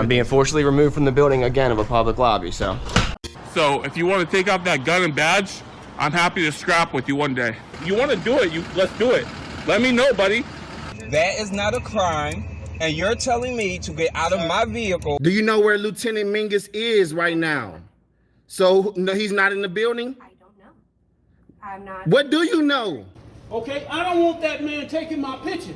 I'm being forcibly removed from the building again of a public lobby, so. So if you want to take out that gun and badge, I'm happy to scrap with you one day. You want to do it, let's do it. Let me know, buddy. That is not a crime, and you're telling me to get out of my vehicle. Do you know where Lieutenant Mingus is right now? So no, he's not in the building? I don't know. I'm not. What do you know? Okay, I don't want that man taking my picture.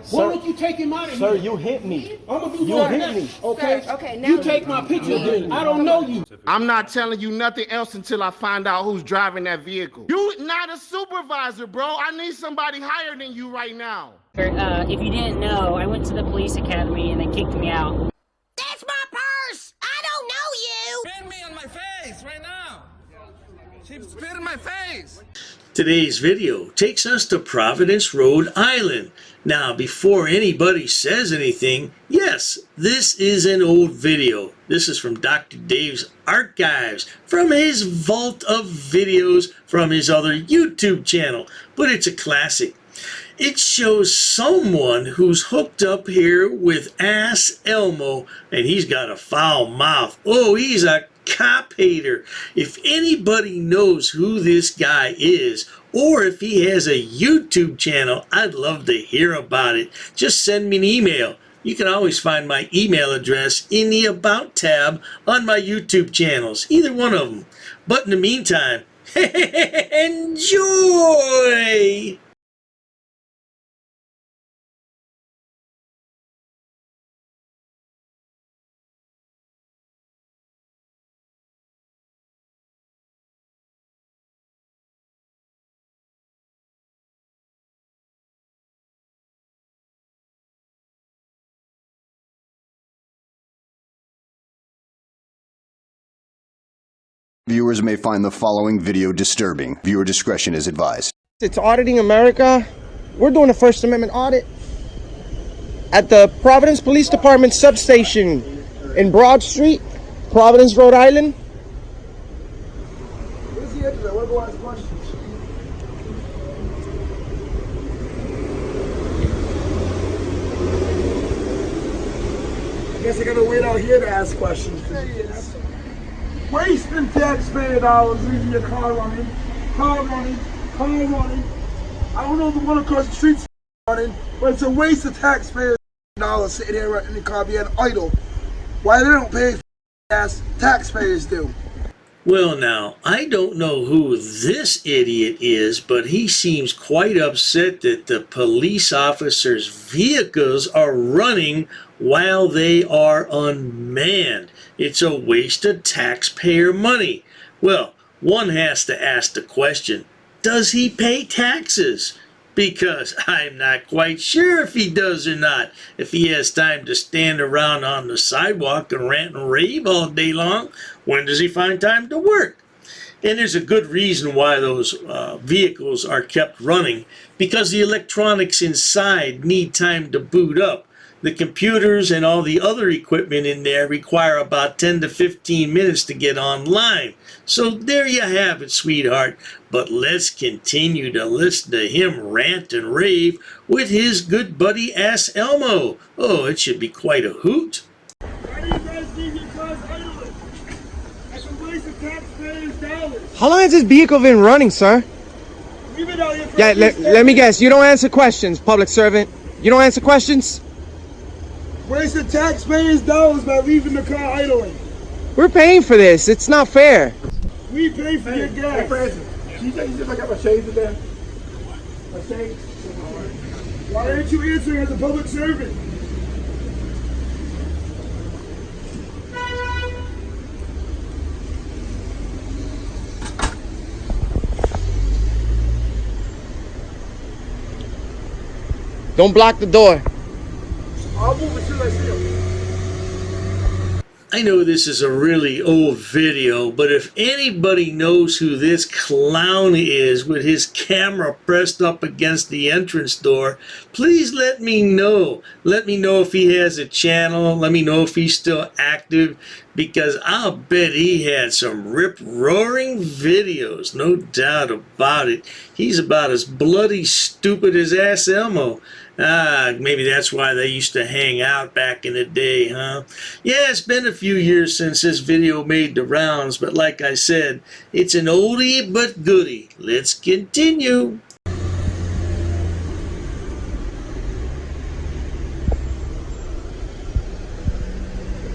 Why don't you take him out of here? Sir, you hit me. I'm gonna do You that hit next. me. Okay? Sir, okay, now you take my picture then. I don't know you. I'm not telling you nothing else until I find out who's driving that vehicle. You not a supervisor, bro. I need somebody higher than you right now. If you didn't know, I went to the police academy and they kicked me out. That's my purse! I don't know you! Spit me on my face right now! She spit in my face! Today's video takes us to Providence, Rhode Island. Now, before anybody says anything, yes, this is an old video. This is from Dr. Dave's archives, from his vault of videos from his other YouTube channel, but it's a classic. It shows someone who's hooked up here with AssElmo, and he's got a foul mouth. Oh, he's a cop hater. If anybody knows who this guy is, or if he has a YouTube channel, I'd love to hear about it. Just send me an email. You can always find my email address in the About tab on my YouTube channels, either one of them. But in the meantime, enjoy! Viewers may find the following video disturbing. Viewer discretion is advised. It's Auditing America. We're doing a First Amendment audit at the Providence Police Department substation in Broad Street, Providence, Rhode Island. Where's the exit? I want to go ask questions. I guess I gotta wait out here to ask questions. Wasting taxpayer dollars, leaving your car running. I don't know the one across the street's running, but it's a waste of taxpayer dollars sitting here in the car being idle. Why they don't pay as taxpayers do? Well, now, I don't know who this idiot is, but he seems quite upset that the police officers' vehicles are running while they are unmanned. It's a waste of taxpayer money. Well, one has to ask the question, does he pay taxes? Because I'm not quite sure if he does or not. If he has time to stand around on the sidewalk and rant and rave all day long, when does he find time to work? And there's a good reason why those vehicles are kept running, because the electronics inside need time to boot up. The computers and all the other equipment in there require about 10 to 15 minutes to get online. So there you have it, sweetheart. But let's continue to listen to him rant and rave with his good buddy AssElmo. Oh, it should be quite a hoot. Why do you guys leave your cars idling? That's a waste of taxpayers' dollars. How long has this vehicle been running, sir? We've been out here for Yeah, let me guess. You don't answer questions, public servant. You don't answer questions? Wasting taxpayers' dollars by leaving the car idling. We're paying for this. It's not fair. We pay for your gas. Hey, Francis, can you see if I got my shades in there? My shades? Why aren't you answering as a public servant? Don't block the door. I'll move as soon as I see him. I know this is a really old video, but if anybody knows who this clown is with his camera pressed up against the entrance door, please let me know. Let me know if he has a channel. Let me know if he's still active, because I'll bet he had some rip-roaring videos, no doubt about it. He's about as bloody stupid as AssElmo. Maybe that's why they used to hang out back in the day, huh? Yeah, it's been a few years since this video made the rounds, but like I said, it's an oldie but goodie. Let's continue.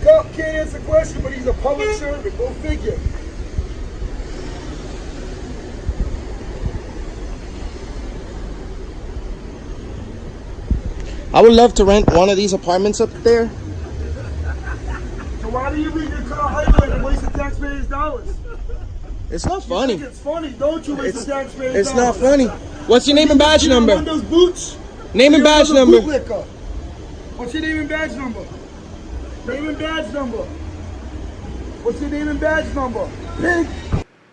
Cop can't answer the question, but he's a public servant. Go figure. I would love to rent one of these apartments up there. So why do you leave your car idle and waste the taxpayers' dollars? It's not funny. You think it's funny, don't you? Waste the taxpayers' dollars. It's not funny. What's your name and badge number? Those boots? Name and badge number. What's your name and badge number? Name and badge number. What's your name and badge number? Pig.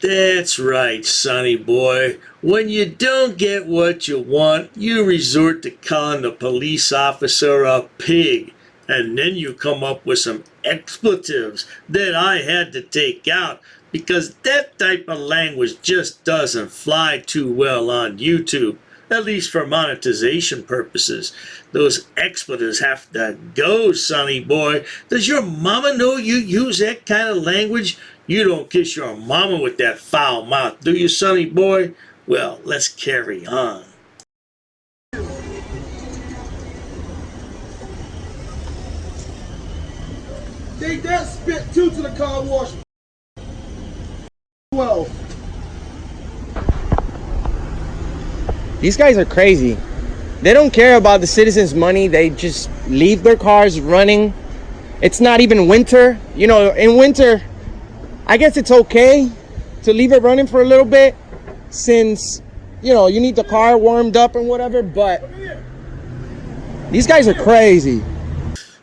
That's right, sonny boy. When you don't get what you want, you resort to calling the police officer a pig. And then you come up with some expletives that I had to take out because that type of language just doesn't fly too well on YouTube, at least for monetization purposes. Those expletives have to go, sonny boy. Does your mama know you use that kind of language? You don't kiss your mama with that foul mouth, do you, sonny boy? Well, let's carry on. Take that spit too to the car wash. 12. These guys are crazy. They don't care about the citizens' money. They just leave their cars running. It's not even winter. You know, in winter, I guess it's okay to leave it running for a little bit since, you know, you need the car warmed up and whatever, but these guys are crazy.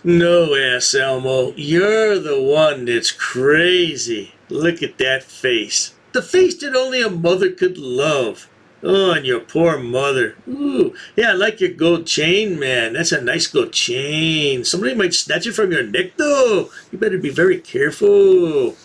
No, AssElmo, you're the one that's crazy. Look at that face. The face that only a mother could love. Oh, and your poor mother. Ooh, yeah, I like your gold chain, man. That's a nice gold chain. Somebody might snatch it from your neck, though. You better be very careful.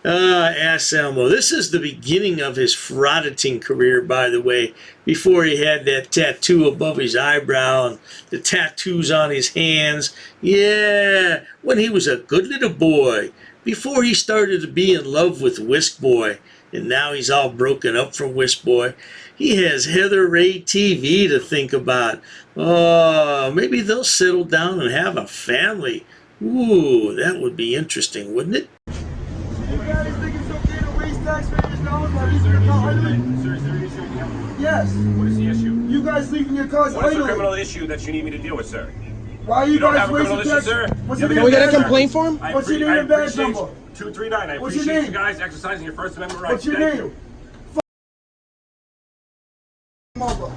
AssElmo, this is the beginning of his frauditing career, by the way, before he had that tattoo above his eyebrow and the tattoos on his hands. Yeah, when he was a good little boy, before he started to be in love with Whisk Boy, and now he's all broken up from Whisk Boy. He has Heather Ray TV to think about. Oh, maybe they'll settle down and have a family. Ooh, that would be interesting, wouldn't it? You guys think it's okay to waste taxpayers' dollars by leaving your car idle? Sir, is there an issue we have? Yes. What is the issue? You guys leaving your cars What is the idle? criminal issue that you need me to deal with, sir? Why are you don't guys have a criminal wasting issue, tax? sir? What's You your have name Can we and get a badge complaint for him? What's your name and badge appreciate number? 239. I What's your appreciate name? you guys exercising your First Amendment rights. What's your Thank name? you. Mother.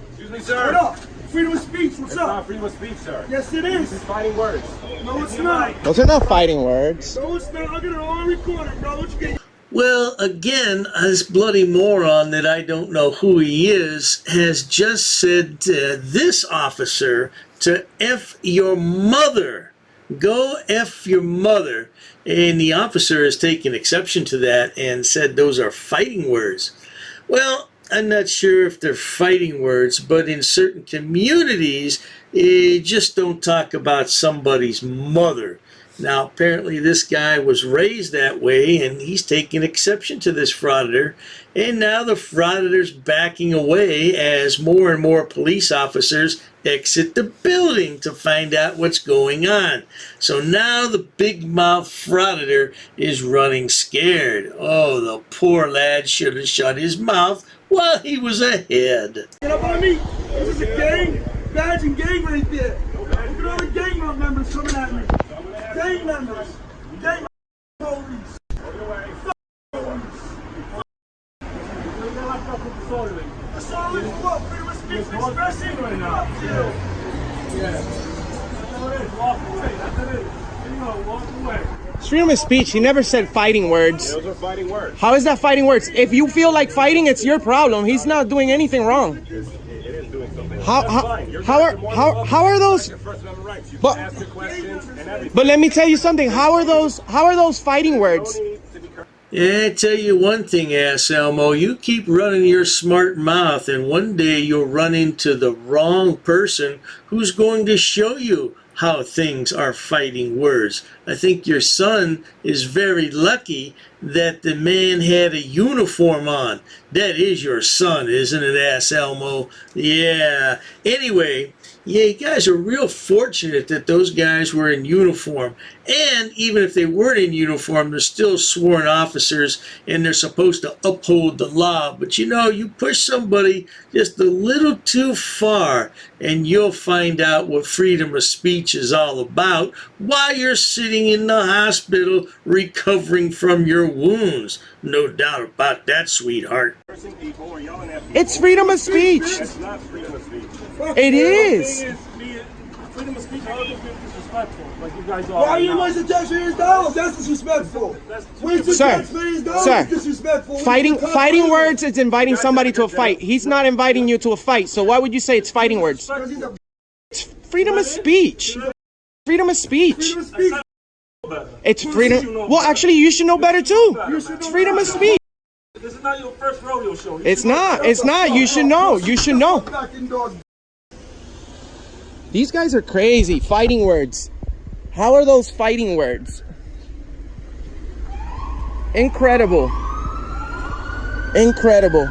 Excuse me, sir. What up? Freedom of speech, what's It's up? not freedom of speech, sir. Yes, it This is. is fighting words. No, it's If you not. like- Those are not fighting words. No, it's not. I'm gonna all record it, bro. What you get? Well, again, this bloody moron that I don't know who he is has just said to this officer to F your mother. Go F your mother. And the officer has taken exception to that and said those are fighting words. Well, I'm not sure if they're fighting words, but in certain communities, just don't talk about somebody's mother. Now, apparently this guy was raised that way, and he's taking exception to this frauditor. And now the frauditor's backing away as more and more police officers exit the building to find out what's going on. So now the big mouth frauditor is running scared. Oh, the poor lad should have shut his mouth while he was ahead. Get up on me. This is a gang. Badge and gang right there. Look at all the gang members coming at me. Gang members. Gang police. Assault is what? Freedom of speech and expression? Fuck you. It's freedom of speech. He never said fighting words. Those are fighting words. How is that fighting words? If you feel like fighting, it's your problem. He's not doing anything wrong. It is doing something How are those? Your First Amendment rights. You But- can ask the questions and everything. But let me tell you something. How are those fighting words? Yeah, I tell you one thing, AssElmo, you keep running your smart mouth and one day you'll run into the wrong person who's going to show you how things are fighting words. I think your son is very lucky that the man had a uniform on. That is your son, isn't it, AssElmo? Yeah. Anyway, yeah, you guys are real fortunate that those guys were in uniform. And even if they weren't in uniform, they're still sworn officers and they're supposed to uphold the law. But you know, you push somebody just a little too far and you'll find out what freedom of speech is all about while you're sitting in the hospital recovering from your wounds. No doubt about that, sweetheart. It's freedom of speech. That's not freedom of speech. It is. Freedom of speech, all of them disrespectful. Like you guys are. Why are you wasting taxpayers' dollars? That's disrespectful. Wasting taxpayers' dollars is disrespectful. Fighting words is inviting somebody to a fight. He's not inviting you to a fight. So why would you say it's fighting words? It's freedom of speech. Freedom of speech. It's freedom. Well, actually, you should know better too. It's freedom of speech. This is not your first rodeo show. It's not. It's not. You should know. You should know. These guys are crazy. Fighting words. How are those fighting words? Incredible. Incredible.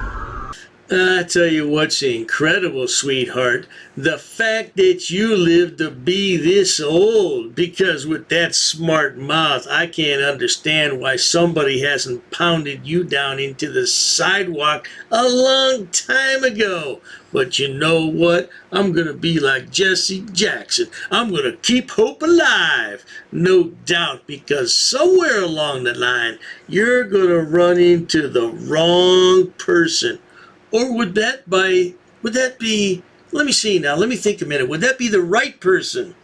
I tell you what's incredible, sweetheart. The fact that you lived to be this old. Because with that smart mouth, I can't understand why somebody hasn't pounded you down into the sidewalk a long time ago. But you know what? I'm going to be like Jesse Jackson. I'm going to keep hope alive. No doubt, because somewhere along the line, you're going to run into the wrong person. Or would that be, let me see now, let me think a minute. Would that be the right person?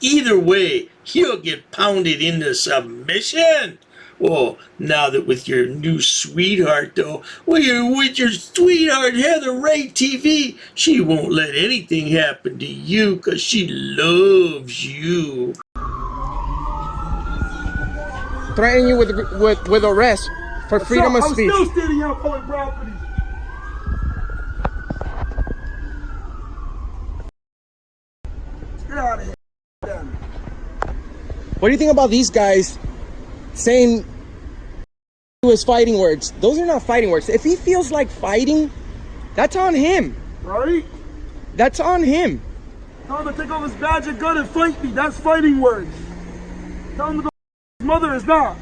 Either way, you'll get pounded into submission. Oh, now that with your new sweetheart, though, with your sweetheart Heather Ray TV, she won't let anything happen to you because she loves you. Threaten you with arrest for freedom of speech. I'm still standing on public property. Get out of here. What do you think about these guys saying to his fighting words? Those are not fighting words. If he feels like fighting, that's on him. Right? That's on him. Tell him to take off his badge and gun and fight me. That's fighting words. Tell him to go. His mother is not.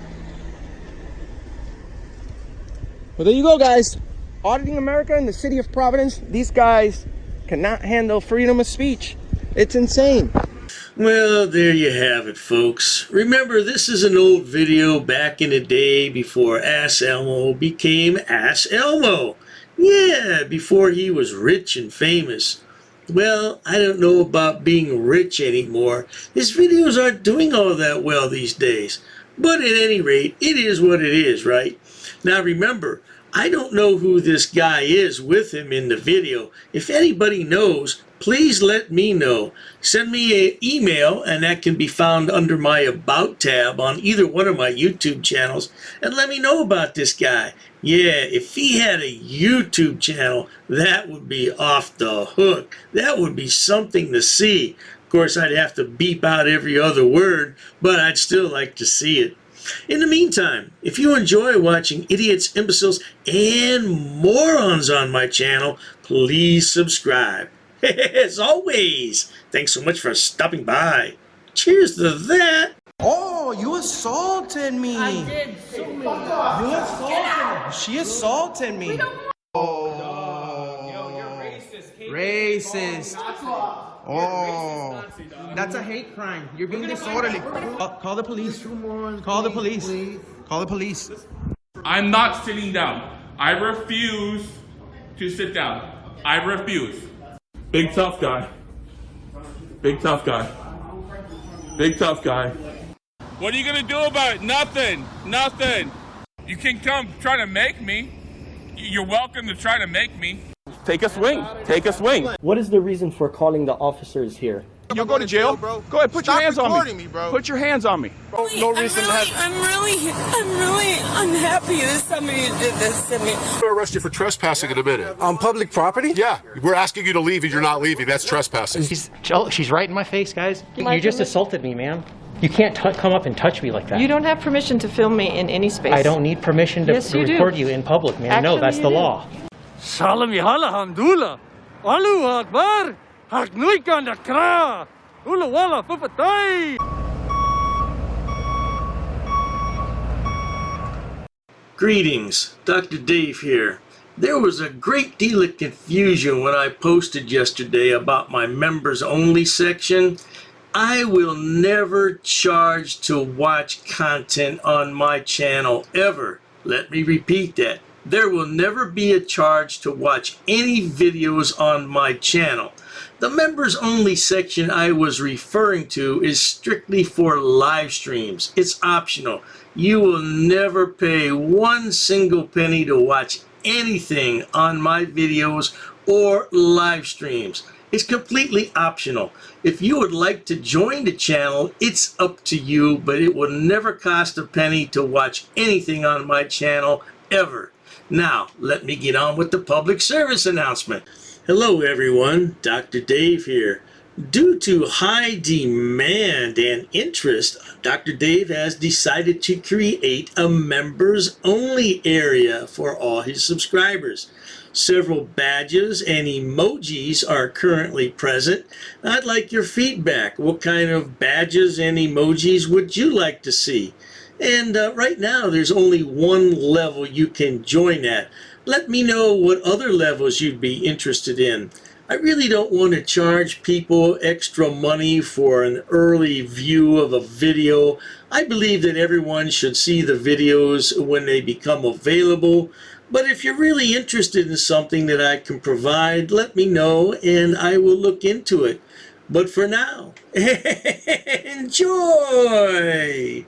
Well, there you go, guys. Auditing America in the city of Providence. These guys cannot handle freedom of speech. It's insane. Well, there you have it, folks. Remember, this is an old video back in the day before AssElmo became AssElmo. Yeah, before he was rich and famous. Well, I don't know about being rich anymore. His videos aren't doing all that well these days. But at any rate, it is what it is, right? Now remember, I don't know who this guy is with him in the video. If anybody knows, please let me know. Send me an email, and that can be found under my About tab on either one of my YouTube channels, and let me know about this guy. Yeah, if he had a YouTube channel, that would be off the hook. That would be something to see. Of course, I'd have to beep out every other word, but I'd still like to see it. In the meantime, if you enjoy watching idiots, imbeciles, and morons on my channel, please subscribe. As always, thanks so much for stopping by. Cheers to that. Oh, you assaulted me. I did. You assaulted me. She assaulted me. Oh. Yo, you're racist. Racist. Oh. That's a hate crime. You're being disorderly. Call the police. Call the police. Call the police. I'm not sitting down. I refuse to sit down. I refuse. Big tough guy. Big tough guy. Big tough guy. What are you gonna do about it? Nothing. Nothing. You can come try to make me. You're welcome to try to make me. Take a swing. Take a swing. What is the reason for calling the officers here? You'll go to jail, bro. Go ahead, put your hands on me. Put your hands on me. No reason I'm really unhappy that somebody did this to me. We'll arrest you for trespassing in a minute. On public property? Yeah, we're asking you to leave and you're not leaving. That's trespassing. She's right in my face, guys. You just assaulted me, ma'am. You can't come up and touch me like that. You don't have permission to film me in any space. I don't need permission to Yes, you do. record you in public, ma'am. No, Actually, that's you the do. law. Salam yahala hamdullah. Allahu akbar. Haknuika nakra. Ula wala fufatay. Greetings, Dr. Dave here. There was a great deal of confusion when I posted yesterday about my members only section. I will never charge to watch content on my channel ever. Let me repeat that. There will never be a charge to watch any videos on my channel. The members only section I was referring to is strictly for live streams. It's optional. You will never pay one single penny to watch anything on my videos or live streams. It's completely optional. If you would like to join the channel, it's up to you, but it will never cost a penny to watch anything on my channel ever. Now, let me get on with the public service announcement. Hello everyone, Dr. Dave here. Due to high demand and interest, Dr. Dave has decided to create a members only area for all his subscribers. Several badges and emojis are currently present. I'd like your feedback. What kind of badges and emojis would you like to see? And right now there's only one level you can join at. Let me know what other levels you'd be interested in. I really don't want to charge people extra money for an early view of a video. I believe that everyone should see the videos when they become available. But if you're really interested in something that I can provide, let me know and I will look into it. But for now, enjoy!